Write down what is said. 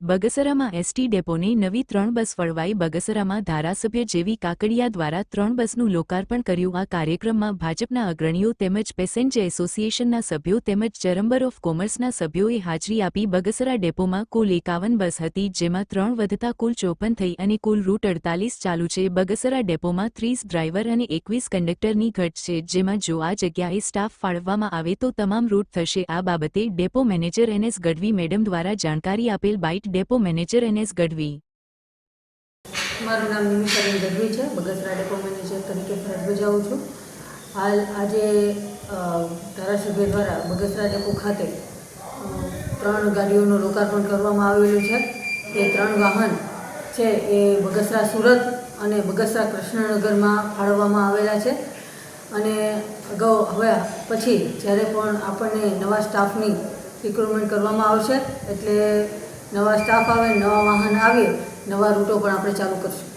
બગસરામાં ST ડેપોને નવી 3 બસ ફળવાઈ. બગસરામાં ધારાસભ્ય જેવી કાકડિયા દ્વારા 3 બસનું લોકાર્પણ કર્યું. આ કાર્યક્રમમાં ભાજપના અગ્રણીઓ તેમજ પેસેન્જર એસોસિએશનના સભ્યો તેમજ ચેમ્બર ઓફ કોમર્સના સભ્યોએ હાજરી આપી. બગસરા ડેપોમાં કુલ 51 બસ હતી, જેમાં 3 વધતા કુલ 54 થઈ અને કુલ રૂટ 48 ચાલુ છે. બગસરા ડેપોમાં 30 ડ્રાઈવર અને 21 કંડક્ટરની ઘટ છે, જેમાં જો આ જગ્યાએ સ્ટાફ ફાળવવામાં આવે તો તમામ રૂટ થશે. આ બાબતે depot manager NS Gadhvi madam દ્વારા જાણકારી આપેલ. Bite depot manager NS Gadhvi. મારું નામ નિમિષાબેન ગઢવી છે. બગસરા ડેપો મેનેજર તરીકે ફરજ બજાવું છું. હાલ આજે ધારાસભ્ય દ્વારા બગસરા ડેપો ખાતે 3 ગાડીઓનું લોકાર્પણ કરવામાં આવેલું છે. એ 3 વાહન છે એ બગસરા સુરત અને બગસરા કૃષ્ણનગરમાં ફાળવવામાં આવેલા છે. અને અગાઉ હવે પછી જ્યારે પણ આપણને નવા સ્ટાફની રિક્રુટમેન્ટ કરવામાં આવશે એટલે નવા સ્ટાફ આવે, નવા વાહન આવે, નવા રૂટો પણ આપણે ચાલુ કરશું.